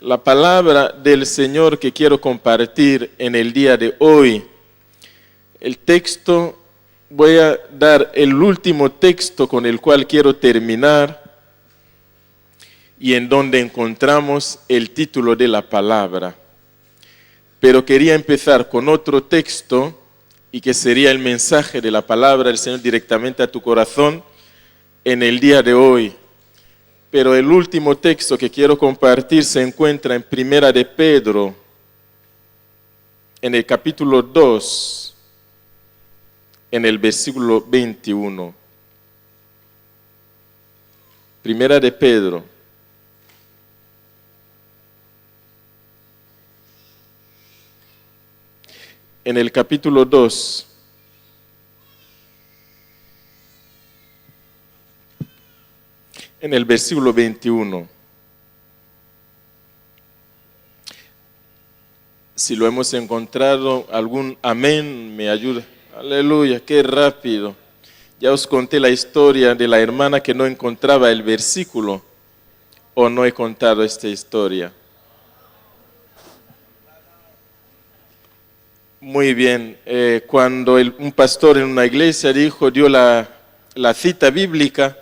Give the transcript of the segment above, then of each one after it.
La palabra del Señor que quiero compartir en el día de hoy. El texto, voy a dar el último texto con el cual quiero terminar y en donde encontramos el título de la palabra. Pero quería empezar con otro texto y que sería el mensaje de la palabra del Señor directamente a tu corazón en el día de hoy. Pero el último texto que quiero compartir se encuentra en Primera de Pedro, en el capítulo 2, en el versículo 21. Primera de Pedro. En el capítulo 2. En el versículo 21. Si lo hemos encontrado, algún amén me ayuda. Aleluya, qué rápido. Ya os conté la historia de la hermana que no encontraba el versículo, o no he contado esta historia. Muy bien, cuando un pastor en una iglesia dio la cita bíblica,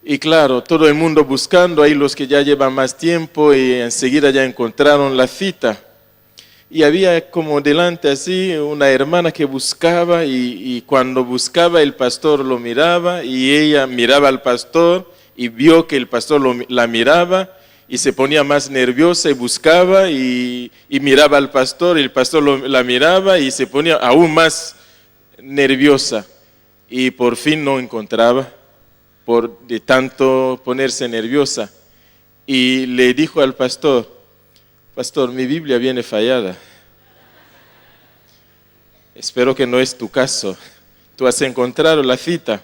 y claro, todo el mundo buscando, ahí los que ya llevan más tiempo y enseguida ya encontraron la cita. Y había como delante así una hermana que buscaba y cuando buscaba el pastor lo miraba y ella miraba al pastor y vio que el pastor la miraba y se ponía más nerviosa y buscaba y miraba al pastor y el pastor la miraba y se ponía aún más nerviosa y por fin no encontraba. De tanto ponerse nerviosa, y le dijo al pastor, mi Biblia viene fallada. Espero que no es tu caso. Tú has encontrado la cita.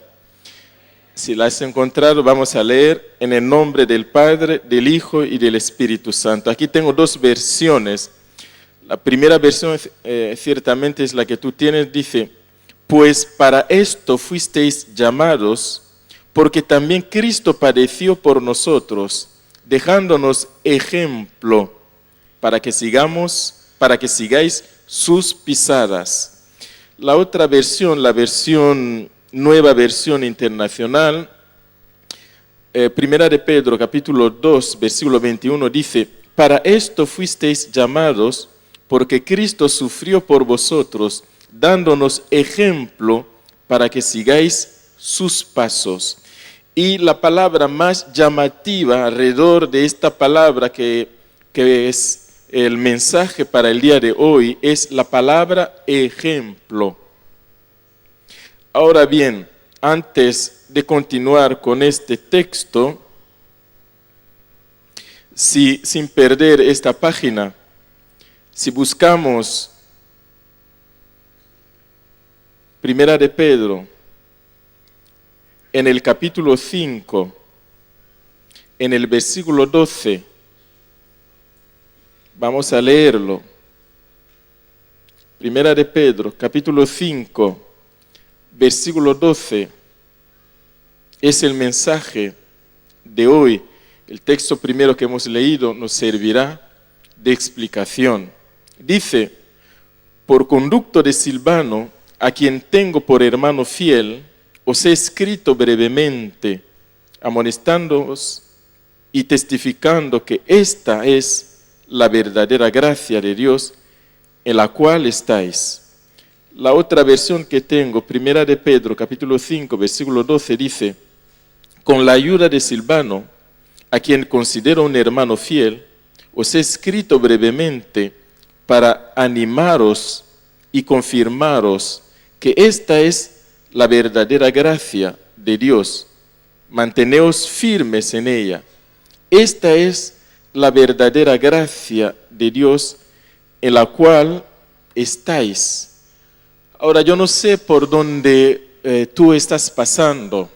Si la has encontrado, vamos a leer en el nombre del Padre, del Hijo y del Espíritu Santo. Aquí tengo dos versiones. La primera versión ciertamente es la que tú tienes, dice, pues para esto fuisteis llamados, porque también Cristo padeció por nosotros, dejándonos ejemplo para que sigáis sus pisadas. La otra versión, la nueva versión internacional, Primera de Pedro, capítulo 2, versículo 21, dice, para esto fuisteis llamados, porque Cristo sufrió por vosotros, dándonos ejemplo para que sigáis sus pasos. Y la palabra más llamativa alrededor de esta palabra que es el mensaje para el día de hoy es la palabra ejemplo. Ahora bien, antes de continuar con este texto, sin perder esta página, si buscamos Primera de Pedro, en el capítulo 5, en el versículo 12, vamos a leerlo. Primera de Pedro, capítulo 5, versículo 12, es el mensaje de hoy. El texto primero que hemos leído nos servirá de explicación. Dice, por conducto de Silvano, a quien tengo por hermano fiel, os he escrito brevemente, amonestándoos y testificando que esta es la verdadera gracia de Dios en la cual estáis. La otra versión que tengo, Primera de Pedro, capítulo 5, versículo 12, dice, con la ayuda de Silvano, a quien considero un hermano fiel, os he escrito brevemente para animaros y confirmaros que esta es la verdadera gracia de Dios. Manteneos firmes en ella. Esta es la verdadera gracia de Dios en la cual estáis. Ahora, yo no sé por dónde tú estás pasando.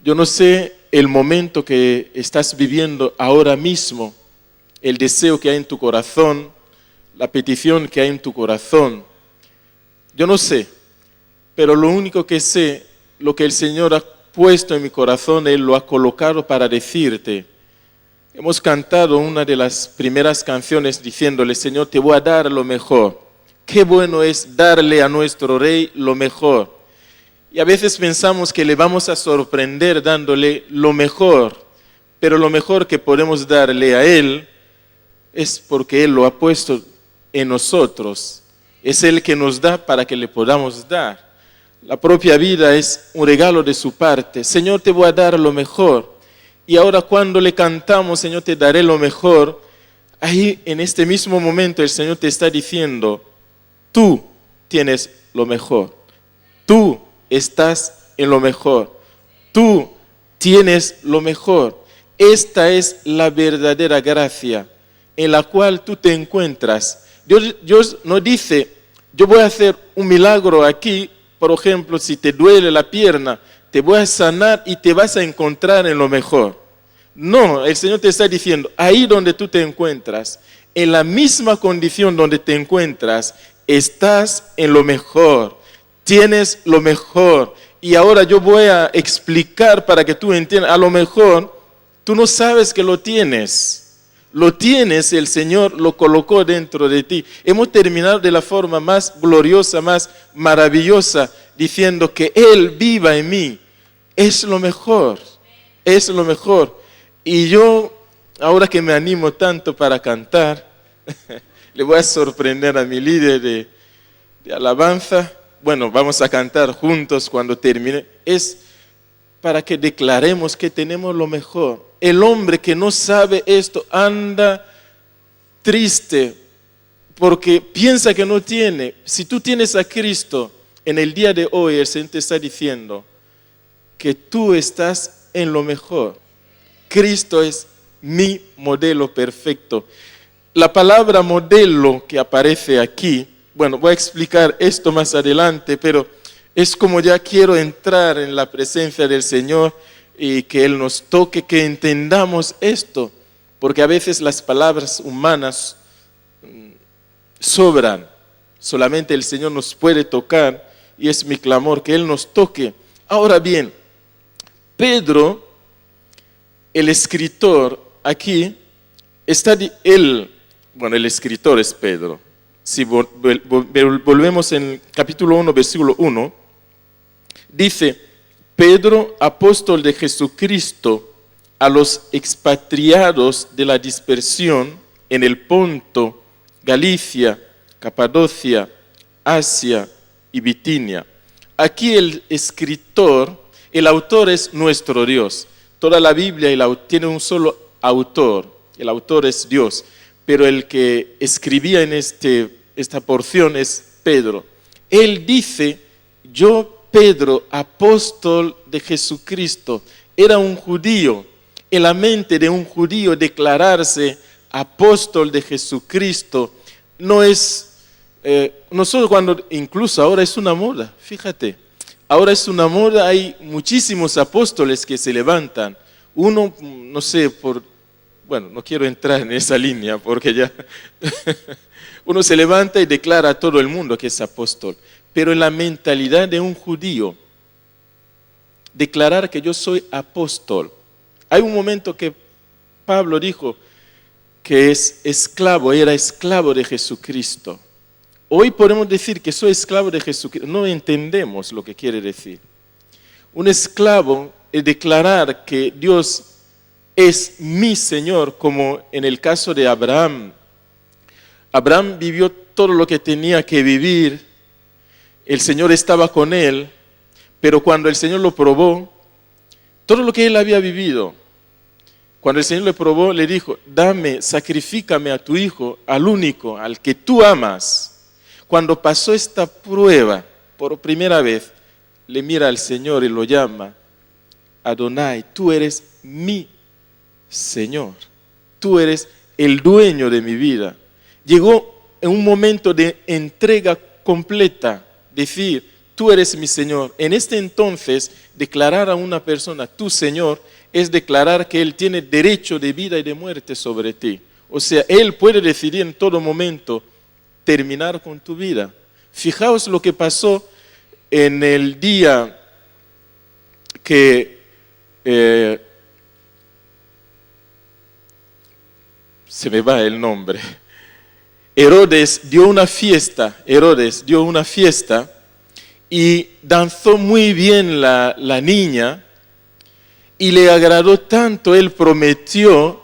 Yo no sé el momento que estás viviendo ahora mismo, el deseo que hay en tu corazón, la petición que hay en tu corazón. Yo no sé. Pero lo único que sé, lo que el Señor ha puesto en mi corazón, Él lo ha colocado para decirte. Hemos cantado una de las primeras canciones diciéndole, Señor, te voy a dar lo mejor. Qué bueno es darle a nuestro Rey lo mejor. Y a veces pensamos que le vamos a sorprender dándole lo mejor, pero lo mejor que podemos darle a Él es porque Él lo ha puesto en nosotros. Es Él que nos da para que le podamos dar. La propia vida es un regalo de su parte. Señor, te voy a dar lo mejor. Y ahora cuando le cantamos, Señor, te daré lo mejor, ahí en este mismo momento el Señor te está diciendo, tú tienes lo mejor. Tú estás en lo mejor. Tú tienes lo mejor. Esta es la verdadera gracia en la cual tú te encuentras. Dios no dice, yo voy a hacer un milagro aquí, por ejemplo, si te duele la pierna, te voy a sanar y te vas a encontrar en lo mejor. No, el Señor te está diciendo, ahí donde tú te encuentras, en la misma condición donde te encuentras, estás en lo mejor, tienes lo mejor. Y ahora yo voy a explicar para que tú entiendas, a lo mejor tú no sabes que lo tienes. Lo tienes, el Señor lo colocó dentro de ti. Hemos terminado de la forma más gloriosa, más maravillosa, diciendo que Él viva en mí. Es lo mejor, es lo mejor. Y yo, ahora que me animo tanto para cantar, le voy a sorprender a mi líder de alabanza. Bueno, vamos a cantar juntos cuando termine. Es para que declaremos que tenemos lo mejor. El hombre que no sabe esto anda triste porque piensa que no tiene. Si tú tienes a Cristo, en el día de hoy el Señor te está diciendo que tú estás en lo mejor. Cristo es mi modelo perfecto. La palabra modelo que aparece aquí, bueno, voy a explicar esto más adelante, pero es como ya quiero entrar en la presencia del Señor y que Él nos toque, que entendamos esto, porque a veces las palabras humanas sobran. Solamente el Señor nos puede tocar y es mi clamor que Él nos toque. Ahora bien, Pedro, el escritor aquí, el escritor es Pedro. Si volvemos en capítulo 1, versículo 1, dice, Pedro, apóstol de Jesucristo, a los expatriados de la dispersión en el Ponto, Galicia, Capadocia, Asia y Bitinia. Aquí el escritor, el autor es nuestro Dios. Toda la Biblia tiene un solo autor, el autor es Dios, pero el que escribía en esta porción es Pedro. Él dice, yo Pedro, apóstol de Jesucristo, era un judío. En la mente de un judío declararse apóstol de Jesucristo no es, nosotros cuando, incluso ahora es una moda, fíjate, ahora es una moda, hay muchísimos apóstoles que se levantan. Uno, no sé, bueno, no quiero entrar en esa línea porque ya uno se levanta y declara a todo el mundo que es apóstol. Pero en la mentalidad de un judío, declarar que yo soy apóstol. Hay un momento que Pablo dijo que era esclavo de Jesucristo. Hoy podemos decir que soy esclavo de Jesucristo. No entendemos lo que quiere decir. Un esclavo es declarar que Dios es mi Señor, como en el caso de Abraham. Abraham vivió todo lo que tenía que vivir. El Señor estaba con él, pero cuando el Señor lo probó, todo lo que él había vivido, cuando el Señor le probó, le dijo, sacrifícame a tu hijo, al único, al que tú amas. Cuando pasó esta prueba, por primera vez, le mira al Señor y lo llama, Adonai, tú eres mi Señor, tú eres el dueño de mi vida. Llegó en un momento de entrega completa, decir, tú eres mi Señor. En este entonces, declarar a una persona, tu Señor, es declarar que Él tiene derecho de vida y de muerte sobre ti. O sea, Él puede decidir en todo momento terminar con tu vida. Fijaos lo que pasó en el día que se me va el nombre. Herodes dio una fiesta y danzó muy bien la niña y le agradó tanto, él prometió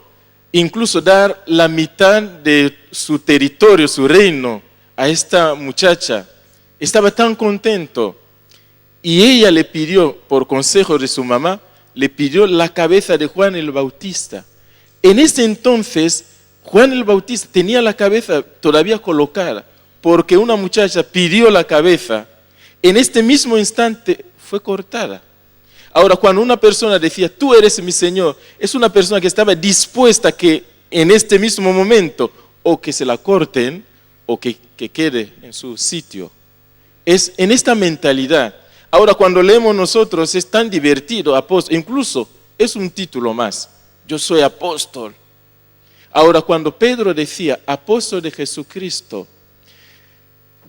incluso dar la mitad de su territorio, su reino, a esta muchacha. Estaba tan contento. Y ella le pidió, por consejo de su mamá, le pidió la cabeza de Juan el Bautista. En ese entonces, Juan el Bautista tenía la cabeza todavía colocada, porque una muchacha pidió la cabeza. En este mismo instante fue cortada. Ahora, cuando una persona decía, tú eres mi Señor, es una persona que estaba dispuesta a que en este mismo momento, o que se la corten, o que quede en su sitio. Es en esta mentalidad. Ahora, cuando leemos nosotros, es tan divertido, apóstol, incluso es un título más. Yo soy apóstol. Ahora, cuando Pedro decía, apóstol de Jesucristo,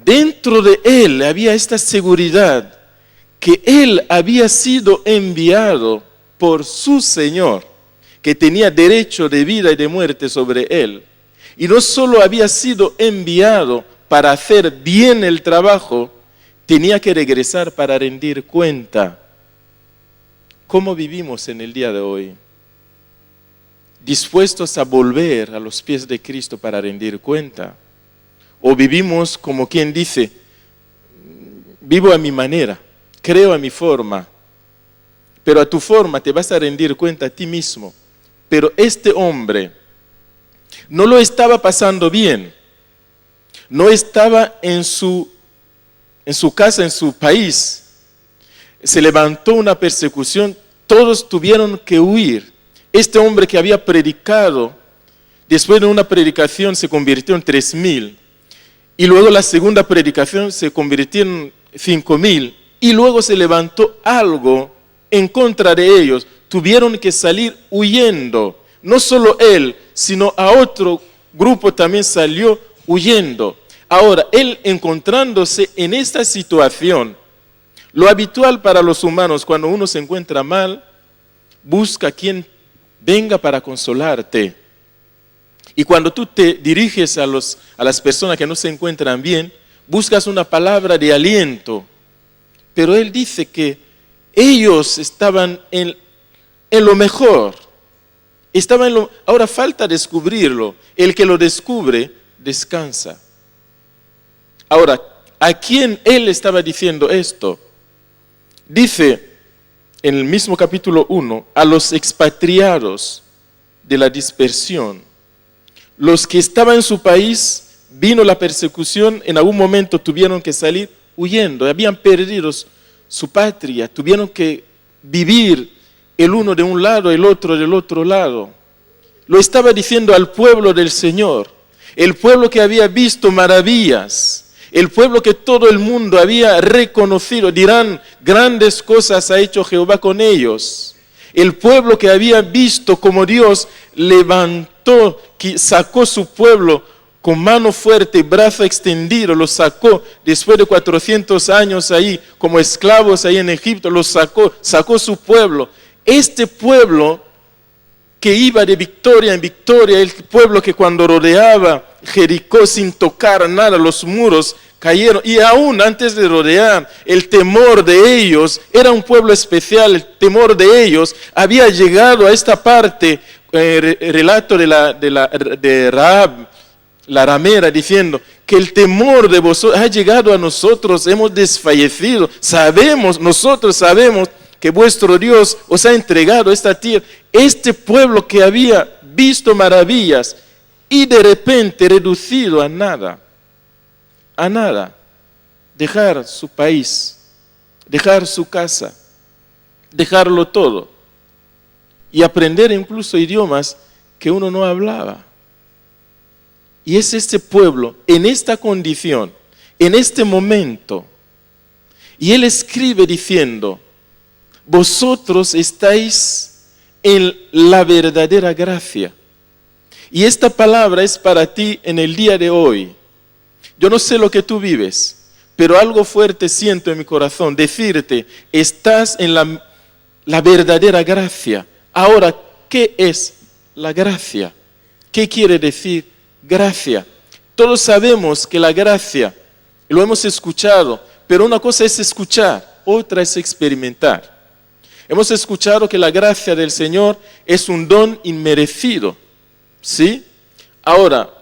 dentro de él había esta seguridad que él había sido enviado por su Señor, que tenía derecho de vida y de muerte sobre él. Y no solo había sido enviado para hacer bien el trabajo, tenía que regresar para rendir cuenta. ¿Cómo vivimos en el día de hoy? ¿Dispuestos a volver a los pies de Cristo para rendir cuenta? ¿O vivimos como quien dice, vivo a mi manera, creo a mi forma, pero a tu forma te vas a rendir cuenta a ti mismo? Pero este hombre no lo estaba pasando bien, no estaba en su casa, en su país. Se levantó una persecución, todos tuvieron que huir. Este hombre que había predicado, después de una predicación se convirtió en 3,000, y luego la segunda predicación se convirtió en 5,000, y luego se levantó algo en contra de ellos. Tuvieron que salir huyendo. No solo él, sino a otro grupo también salió huyendo. Ahora, él encontrándose en esta situación, lo habitual para los humanos cuando uno se encuentra mal, busca quien venga para consolarte. Y cuando tú te diriges a las personas que no se encuentran bien, buscas una palabra de aliento. Pero él dice que ellos estaban en lo mejor. Ahora falta descubrirlo. El que lo descubre, descansa. Ahora, ¿a quién él estaba diciendo esto? Dice en el mismo capítulo 1, a los expatriados de la dispersión. Los que estaban en su país, vino la persecución, en algún momento tuvieron que salir huyendo, habían perdido su patria, tuvieron que vivir el uno de un lado, el otro del otro lado. Lo estaba diciendo al pueblo del Señor, el pueblo que había visto maravillas, el pueblo que todo el mundo había reconocido. Dirán, grandes cosas ha hecho Jehová con ellos. El pueblo que había visto como Dios levantó, que sacó su pueblo con mano fuerte y brazo extendido, los sacó después de 400 años ahí, como esclavos ahí en Egipto, los sacó su pueblo. Este pueblo que iba de victoria en victoria, el pueblo que cuando rodeaba Jericó sin tocar nada, los muros cayeron. Y aún antes de rodear, el temor de ellos, era un pueblo especial, el temor de ellos había llegado a esta parte, relato de Rahab, la ramera, diciendo que el temor de vosotros ha llegado a nosotros, hemos desfallecido, nosotros sabemos que vuestro Dios os ha entregado esta tierra. Este pueblo que había visto maravillas y de repente reducido a nada, dejar su país, dejar su casa, dejarlo todo y aprender incluso idiomas que uno no hablaba. Y es este pueblo en esta condición, en este momento. Y él escribe diciendo, vosotros estáis en la verdadera gracia. Y esta palabra es para ti en el día de hoy. Yo no sé lo que tú vives, pero algo fuerte siento en mi corazón, decirte, estás en la verdadera gracia. Ahora, ¿qué es la gracia? ¿Qué quiere decir gracia? Todos sabemos que la gracia, lo hemos escuchado, pero una cosa es escuchar, otra es experimentar. Hemos escuchado que la gracia del Señor es un don inmerecido, ¿sí? Ahora,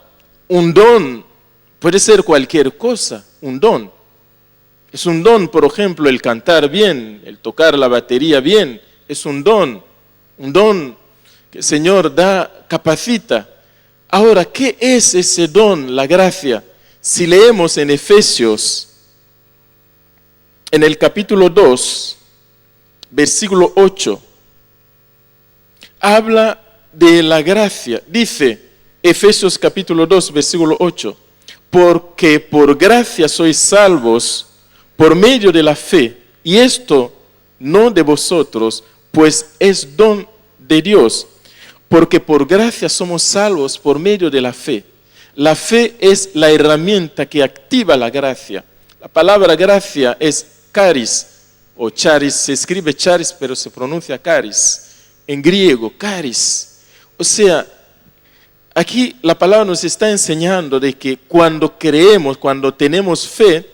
un don puede ser cualquier cosa, un don. Es un don, por ejemplo, el cantar bien, el tocar la batería bien, es un don que el Señor da, capacita. Ahora, ¿qué es ese don, la gracia? Si leemos en Efesios, en el capítulo 2, versículo 8, habla de la gracia. Dice, Efesios capítulo 2, versículo 8, porque por gracia sois salvos por medio de la fe, y esto no de vosotros, pues es don de Dios, porque por gracia somos salvos por medio de la fe. La fe es la herramienta que activa la gracia. La palabra gracia es charis, o charis, se escribe charis, pero se pronuncia charis, en griego, charis. O sea, aquí la palabra nos está enseñando de que cuando creemos, cuando tenemos fe,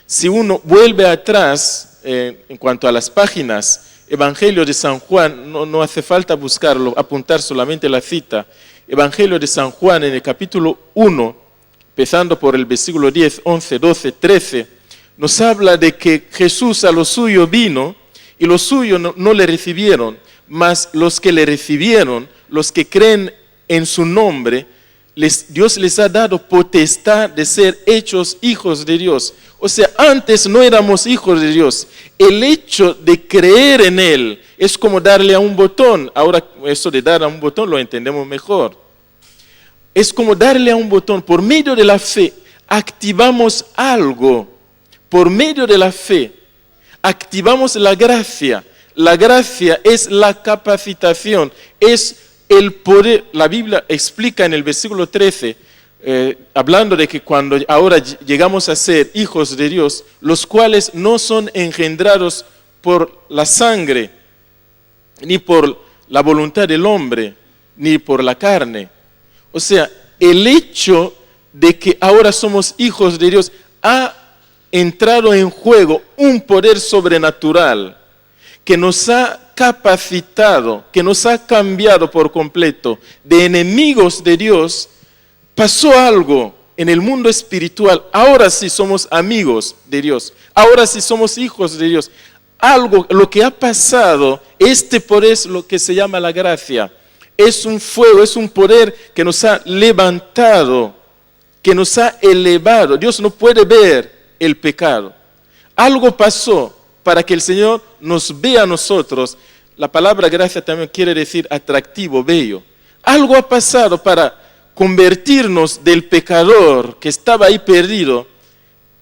si uno vuelve atrás en cuanto a las páginas, Evangelio de San Juan, no hace falta buscarlo, apuntar solamente la cita. Evangelio de San Juan en el capítulo 1, empezando por el versículo 10, 11, 12, 13, nos habla de que Jesús a lo suyo vino y los suyos no le recibieron, mas los que le recibieron, los que creen en su nombre, Dios les ha dado potestad de ser hechos hijos de Dios. O sea, antes no éramos hijos de Dios. El hecho de creer en Él es como darle a un botón. Ahora, eso de dar a un botón lo entendemos mejor. Es como darle a un botón. Por medio de la fe, activamos algo. Por medio de la fe, activamos la gracia. La gracia es la capacitación, es el poder. La Biblia explica en el versículo 13, hablando de que cuando ahora llegamos a ser hijos de Dios, los cuales no son engendrados por la sangre, ni por la voluntad del hombre, ni por la carne. O sea, el hecho de que ahora somos hijos de Dios ha entrado en juego un poder sobrenatural que nos ha capacitado, que nos ha cambiado por completo de enemigos de Dios. Pasó algo en el mundo espiritual. Ahora sí somos amigos de Dios. Ahora sí somos hijos de Dios. Algo, lo que ha pasado, este poder es lo que se llama la gracia. Es un fuego, es un poder que nos ha levantado, que nos ha elevado. Dios no puede ver el pecado. Algo pasó para que el Señor nos vea a nosotros. La palabra gracia también quiere decir atractivo, bello. Algo ha pasado para convertirnos del pecador que estaba ahí perdido.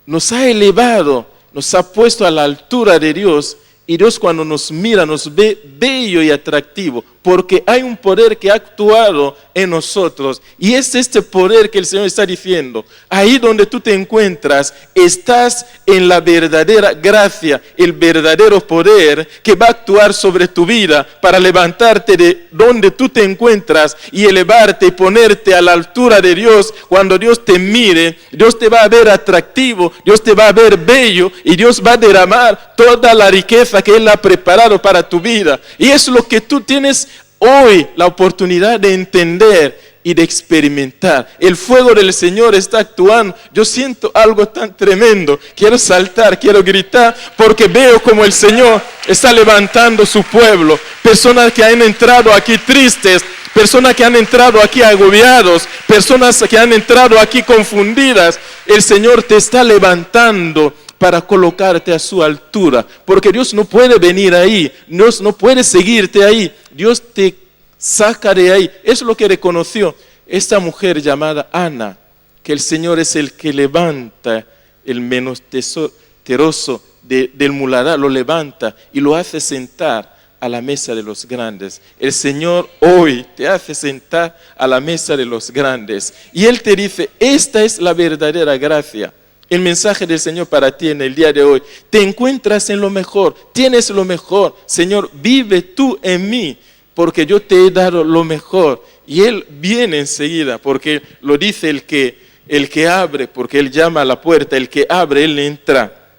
Nos ha elevado, nos ha puesto a la altura de Dios. Y Dios cuando nos mira nos ve bello y atractivo, porque hay un poder que ha actuado en nosotros. Y es este poder que el Señor está diciendo, ahí donde tú te encuentras, estás en la verdadera gracia, el verdadero poder que va a actuar sobre tu vida para levantarte de donde tú te encuentras y elevarte y ponerte a la altura de Dios. Cuando Dios te mire, Dios te va a ver atractivo, Dios te va a ver bello y Dios va a derramar toda la riqueza que Él ha preparado para tu vida. Y es lo que tú tienes hoy la oportunidad de entender y de experimentar. El fuego del Señor está actuando. Yo siento algo tan tremendo. Quiero saltar, quiero gritar, porque veo como el Señor está levantando su pueblo. Personas que han entrado aquí tristes, personas que han entrado aquí agobiados, personas que han entrado aquí confundidas. El Señor te está levantando para colocarte a su altura, porque Dios no puede venir ahí, Dios no puede seguirte ahí, Dios te saca de ahí. Es lo que reconoció esta mujer llamada Ana, que el Señor es el que levanta el menesteroso del muladar, lo levanta y lo hace sentar a la mesa de los grandes. El Señor hoy te hace sentar a la mesa de los grandes y Él te dice, esta es la verdadera gracia. El mensaje del Señor para ti en el día de hoy: te encuentras en lo mejor, tienes lo mejor. Señor, vive tú en mí, porque yo te he dado lo mejor. y Él viene enseguida, porque lo dice el que abre, porque Él llama a la puerta, el que abre, Él entra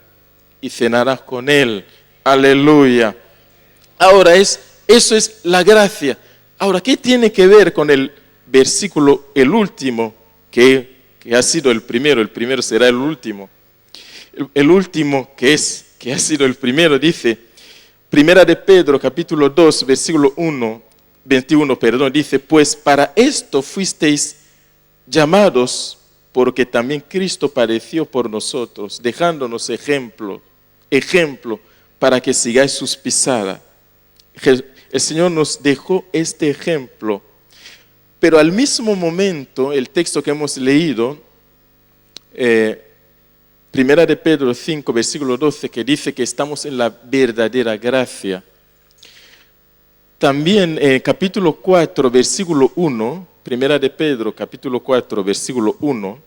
y cenarás con Él. Aleluya. Ahora eso es la gracia. Ahora, ¿qué tiene que ver con el versículo, el último, que ha sido el primero será el último? El último que ha sido el primero, dice, Primera de Pedro, capítulo 2, versículo 21, dice, pues para esto fuisteis llamados, porque también Cristo padeció por nosotros, dejándonos ejemplo, para que sigáis sus pisadas. El Señor nos dejó este ejemplo, pero al mismo momento, el texto que hemos leído, Primera de Pedro 5, versículo 12, que dice que estamos en la verdadera gracia. También capítulo 4, versículo 1, Primera de Pedro, capítulo 4, versículo 1,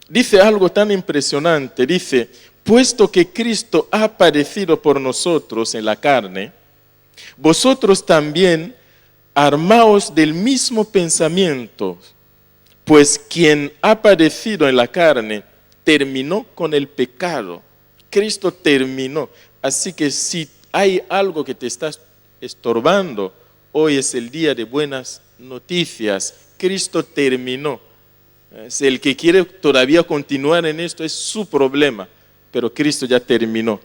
dice algo tan impresionante, dice, puesto que Cristo ha padecido por nosotros en la carne, vosotros también armaos del mismo pensamiento, pues quien ha padecido en la carne terminó con el pecado. Cristo terminó. Así que si hay algo que te está estorbando, hoy es el día de buenas noticias. Cristo terminó. El que quiere todavía continuar en esto es su problema, pero Cristo ya terminó.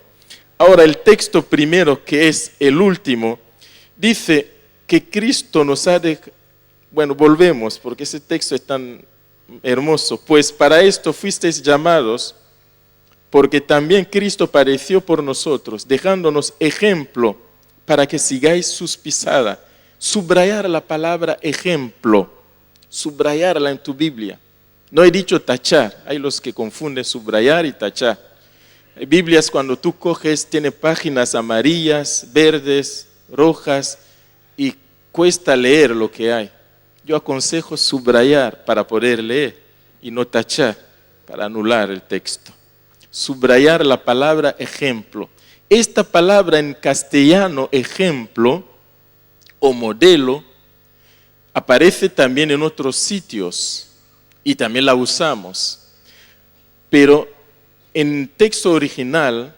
Ahora el texto primero, que es el último, dice que Cristo nos ha dejado. Bueno, volvemos, porque ese texto es tan hermoso. Pues para esto fuisteis llamados, porque también Cristo padeció por nosotros, dejándonos ejemplo para que sigáis sus pisadas. Subrayar la palabra ejemplo, subrayarla en tu Biblia. No he dicho tachar, hay los que confunden subrayar y tachar. Biblias, cuando tú coges, tiene páginas amarillas, verdes, rojas, y cuesta leer lo que hay. Yo aconsejo subrayar para poder leer y no tachar para anular el texto. Subrayar la palabra ejemplo. Esta palabra en castellano, ejemplo o modelo, aparece también en otros sitios y también la usamos. Pero en texto original,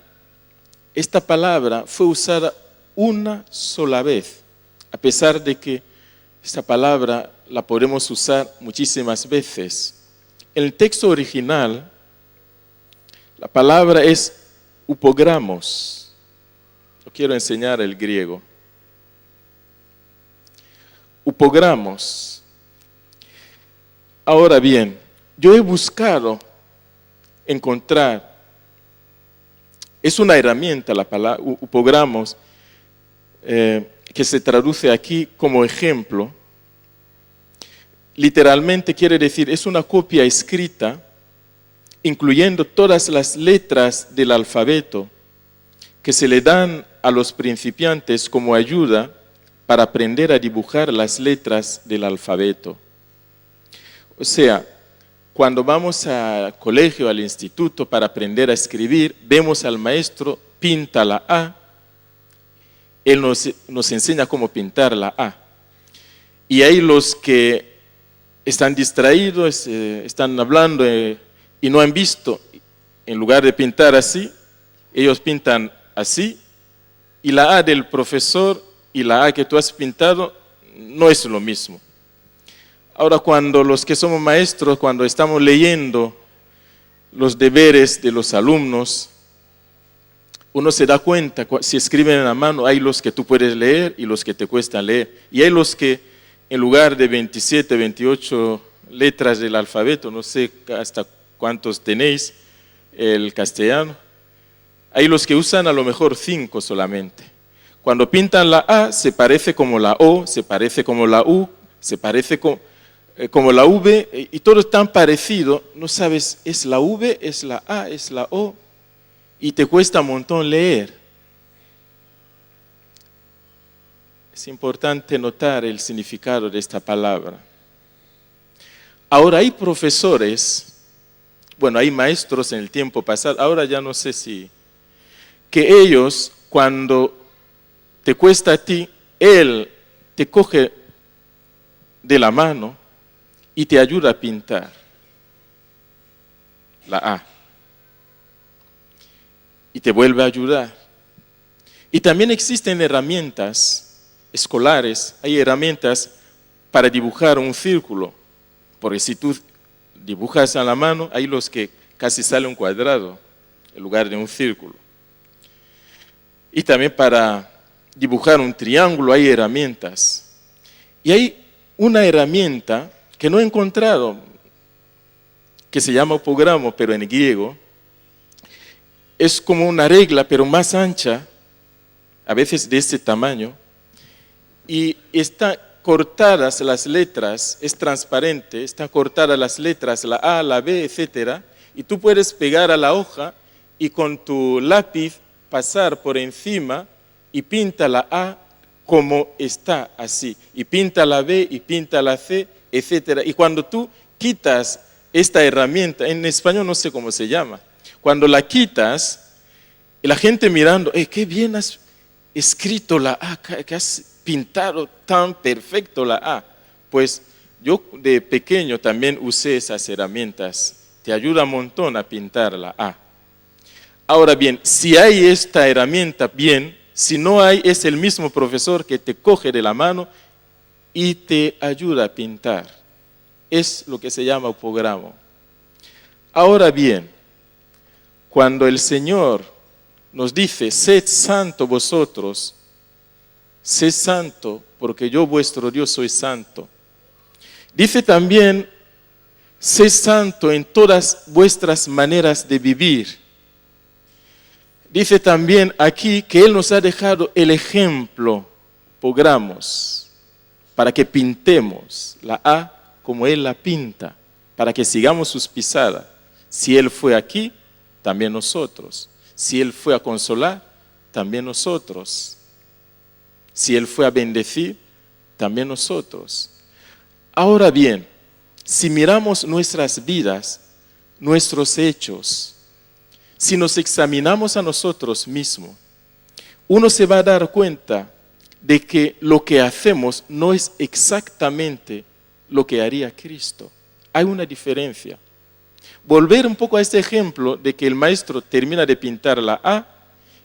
esta palabra fue usada una sola vez, a pesar de que esta palabra la podemos usar muchísimas veces. En el texto original, la palabra es upogramos. Yo quiero enseñar el griego. Upogramos. Ahora bien, yo he buscado encontrar, es una herramienta la palabra upogramos, que se traduce aquí como ejemplo. Literalmente quiere decir, es una copia escrita, incluyendo todas las letras del alfabeto, que se le dan a los principiantes como ayuda para aprender a dibujar las letras del alfabeto. O sea, cuando vamos al colegio, al instituto, para aprender a escribir, vemos al maestro, pinta la A, él nos enseña cómo pintar la A. Y hay los que están distraídos, están hablando y no han visto, en lugar de pintar así, ellos pintan así, y la A del profesor y la A que tú has pintado no es lo mismo. Ahora, cuando los que somos maestros, cuando estamos leyendo los deberes de los alumnos, uno se da cuenta, si escriben a mano, hay los que tú puedes leer y los que te cuesta leer. Y hay los que en lugar de 27, 28 letras del alfabeto, no sé hasta cuántos tenéis el castellano, hay los que usan a lo mejor 5 solamente. Cuando pintan la A, se parece como la O, se parece como la U, se parece como la V, y todo es tan parecido, no sabes, ¿es la V, es la A, es la O? Y te cuesta un montón leer. Es importante notar el significado de esta palabra. Ahora hay profesores, bueno, hay maestros en el tiempo pasado, ahora ya no sé si, que ellos, cuando te cuesta a ti, él te coge de la mano y te ayuda a pintar la A. Y te vuelve a ayudar. Y también existen herramientas escolares, hay herramientas para dibujar un círculo, porque si tú dibujas a la mano, hay los que casi sale un cuadrado en lugar de un círculo. Y también para dibujar un triángulo hay herramientas. Y hay una herramienta que no he encontrado, que se llama opogramo, pero en griego. Es como una regla, pero más ancha, a veces de este tamaño, y están cortadas las letras, es transparente, están cortadas las letras, la A, la B, etc. Y tú puedes pegar a la hoja y con tu lápiz pasar por encima y pinta la A como está, así. Y pinta la B y pinta la C, etc. Y cuando tú quitas esta herramienta, en español no sé cómo se llama, cuando la quitas, y la gente mirando, qué bien has escrito la A, que has pintado tan perfecto la A. Pues yo de pequeño también usé esas herramientas. Te ayuda un montón a pintar la A. Ahora bien, si hay esta herramienta, bien. Si no hay, es el mismo profesor que te coge de la mano y te ayuda a pintar. Es lo que se llama opogramo. Ahora bien, cuando el Señor nos dice, sed santo vosotros, sed santo, porque yo vuestro Dios soy santo. Dice también, sed santo en todas vuestras maneras de vivir. Dice también aquí que Él nos ha dejado el ejemplo, pogramos, para que pintemos la A como Él la pinta, para que sigamos sus pisadas. Si Él fue aquí, también nosotros. Si Él fue a consolar, también nosotros. Si Él fue a bendecir, también nosotros. Ahora bien, si miramos nuestras vidas, nuestros hechos, si nos examinamos a nosotros mismos, uno se va a dar cuenta de que lo que hacemos no es exactamente lo que haría Cristo. Hay una diferencia. Volver un poco a este ejemplo de que el maestro termina de pintar la A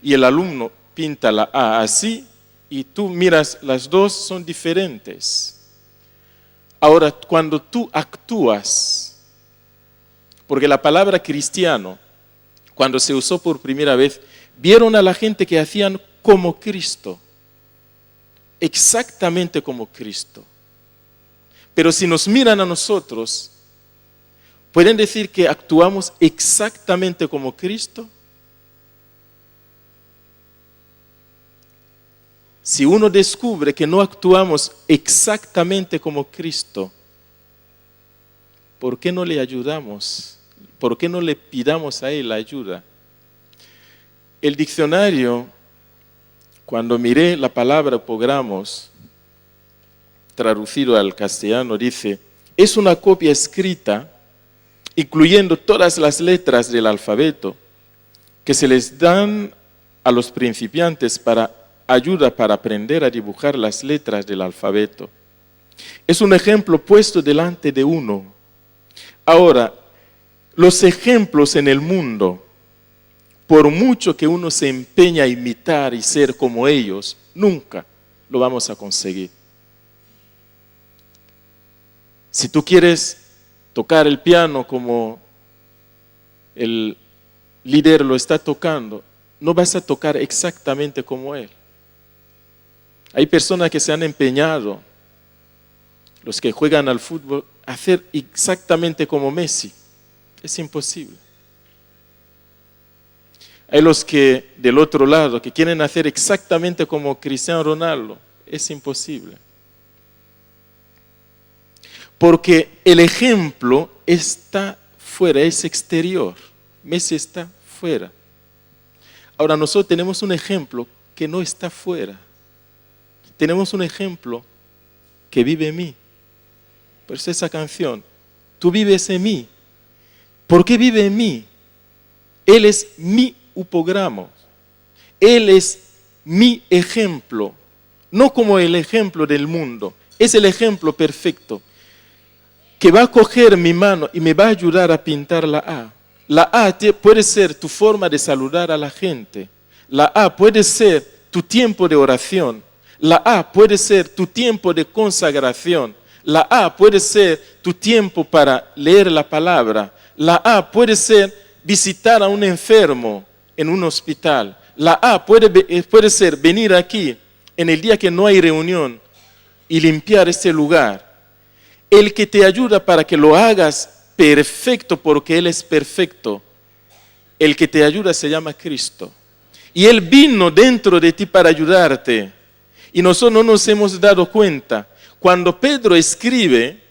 y el alumno pinta la A así y tú miras, las dos son diferentes. Ahora, cuando tú actúas, porque la palabra cristiano, cuando se usó por primera vez, vieron a la gente que hacían como Cristo, exactamente como Cristo. Pero si nos miran a nosotros, ¿pueden decir que actuamos exactamente como Cristo? Si uno descubre que no actuamos exactamente como Cristo, ¿por qué no le ayudamos? ¿Por qué no le pidamos a Él la ayuda? El diccionario, cuando miré la palabra opogramos, traducido al castellano, dice, es una copia escrita, incluyendo todas las letras del alfabeto, que se les dan a los principiantes para ayuda para aprender a dibujar las letras del alfabeto. Es un ejemplo puesto delante de uno. Ahora, los ejemplos en el mundo, por mucho que uno se empeña a imitar y ser como ellos, nunca lo vamos a conseguir. Si tú quieres tocar el piano como el líder lo está tocando, no vas a tocar exactamente como él. Hay personas que se han empeñado, los que juegan al fútbol, a hacer exactamente como Messi. Es imposible. Hay los que del otro lado que quieren hacer exactamente como Cristiano Ronaldo. Es imposible. Porque el ejemplo está fuera, es exterior. Messi está fuera. Ahora nosotros tenemos un ejemplo que no está fuera. Tenemos un ejemplo que vive en mí. Por eso esa canción, tú vives en mí. ¿Por qué vive en mí? Él es mi upogramo. Él es mi ejemplo. No como el ejemplo del mundo. Es el ejemplo perfecto que va a coger mi mano y me va a ayudar a pintar la A. La A puede ser tu forma de saludar a la gente. La A puede ser tu tiempo de oración. La A puede ser tu tiempo de consagración. La A puede ser tu tiempo para leer la palabra. La A puede ser visitar a un enfermo en un hospital. La A puede ser venir aquí en el día que no hay reunión y limpiar este lugar. El que te ayuda para que lo hagas perfecto porque Él es perfecto, el que te ayuda se llama Cristo. Y Él vino dentro de ti para ayudarte. Y nosotros no nos hemos dado cuenta. Cuando Pedro escribe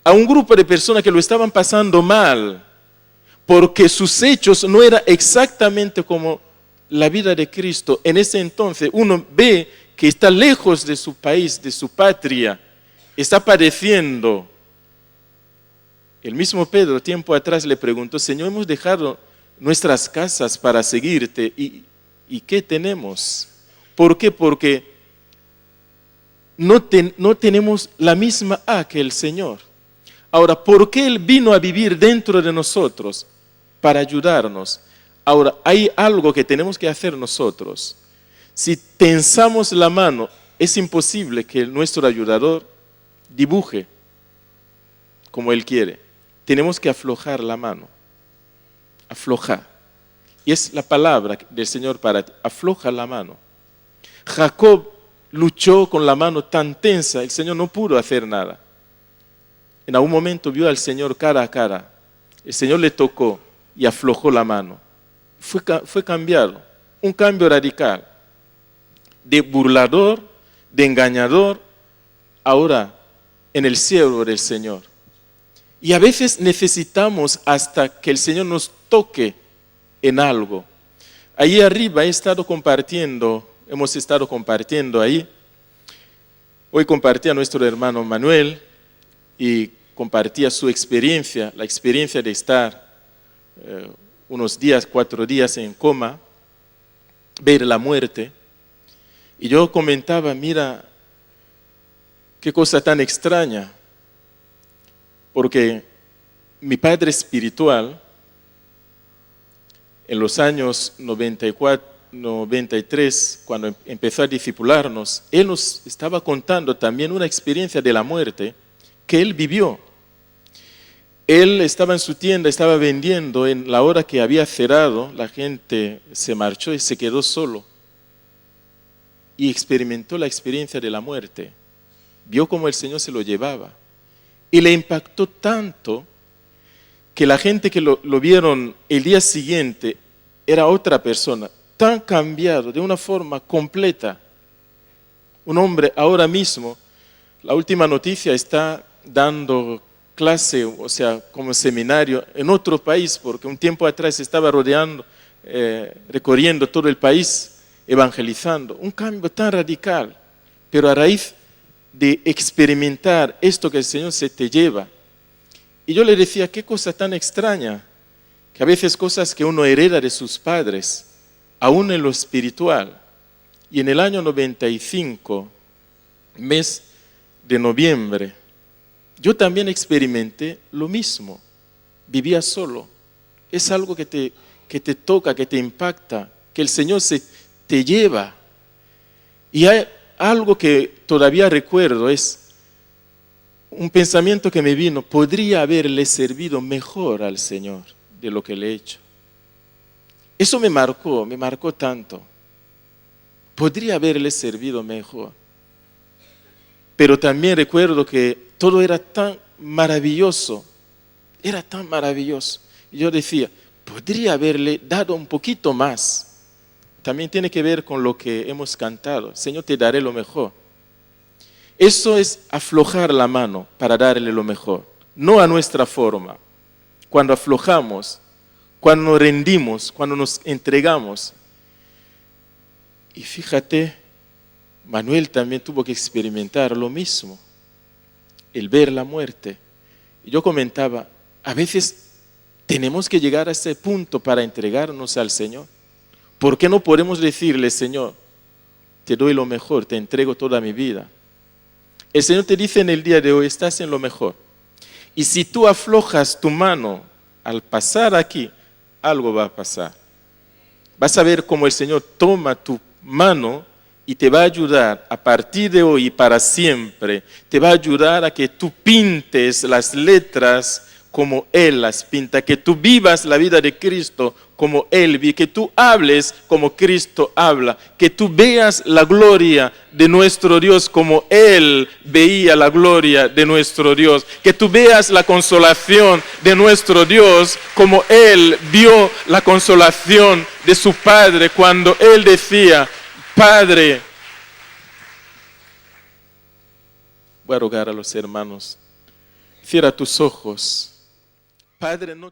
a un grupo de personas que lo estaban pasando mal, porque sus hechos no eran exactamente como la vida de Cristo. En ese entonces uno ve que está lejos de su país, de su patria, está padeciendo. El mismo Pedro tiempo atrás le preguntó, Señor, hemos dejado nuestras casas para seguirte. ¿Y qué tenemos? ¿Por qué? Porque no tenemos la misma A que el Señor. Ahora, ¿por qué Él vino a vivir dentro de nosotros? Para ayudarnos. Ahora, hay algo que tenemos que hacer nosotros. Si tensamos la mano, es imposible que nuestro ayudador dibuje como Él quiere. Tenemos que aflojar la mano. Aflojar. Y es la palabra del Señor para ti. Afloja la mano. Jacob luchó con la mano tan tensa, el Señor no pudo hacer nada. En algún momento vio al Señor cara a cara. El Señor le tocó y aflojó la mano. Fue cambiado. Un cambio radical. De burlador, de engañador, ahora en el siervo del Señor. Y a veces necesitamos hasta que el Señor nos toque en algo. Allí arriba hemos estado compartiendo ahí. Hoy compartía a nuestro hermano Manuel y compartía su experiencia, la experiencia de estar unos días, 4 días en coma, ver la muerte. Y yo comentaba, mira, qué cosa tan extraña, porque mi padre espiritual, en los años 93, cuando empezó a discipularnos, él nos estaba contando también una experiencia de la muerte que él vivió. Él estaba en su tienda, estaba vendiendo, en la hora que había cerrado, la gente se marchó y se quedó solo. Y experimentó la experiencia de la muerte. Vio cómo el Señor se lo llevaba. Y le impactó tanto que la gente que lo vieron el día siguiente era otra persona, tan cambiado, de una forma completa. Un hombre ahora mismo, la última noticia, está dando clase, o sea, como seminario en otro país, porque un tiempo atrás estaba recorriendo todo el país, evangelizando. Un cambio tan radical, pero a raíz de experimentar esto que el Señor se te lleva. Y yo le decía, qué cosa tan extraña, que a veces cosas que uno hereda de sus padres, aún en lo espiritual. Y en el año 95, mes de noviembre, yo también experimenté lo mismo. Vivía solo. Es algo que te toca, que te impacta, que el Señor te lleva. Y hay algo que todavía recuerdo, es un pensamiento que me vino, podría haberle servido mejor al Señor de lo que le he hecho. Eso me marcó tanto. Podría haberle servido mejor. Pero también recuerdo que todo era tan maravilloso, era tan maravilloso. Y yo decía, podría haberle dado un poquito más. También tiene que ver con lo que hemos cantado. Señor, te daré lo mejor. Eso es aflojar la mano para darle lo mejor, no a nuestra forma. Cuando aflojamos, cuando nos rendimos, cuando nos entregamos. Y fíjate, Manuel también tuvo que experimentar lo mismo, el ver la muerte. Y yo comentaba, a veces tenemos que llegar a ese punto para entregarnos al Señor. ¿Por qué no podemos decirle, Señor, te doy lo mejor, te entrego toda mi vida? El Señor te dice en el día de hoy, estás en lo mejor. Y si tú aflojas tu mano al pasar aquí, algo va a pasar. Vas a ver cómo el Señor toma tu mano y te va a ayudar a partir de hoy y para siempre. Te va a ayudar a que tú pintes las letras como Él las pinta, que tú vivas la vida de Cristo como Él vive, que tú hables como Cristo habla, que tú veas la gloria de nuestro Dios como Él veía la gloria de nuestro Dios, que tú veas la consolación de nuestro Dios como Él vio la consolación de su Padre cuando Él decía, Padre, voy a rogar a los hermanos, cierra tus ojos. Padre, no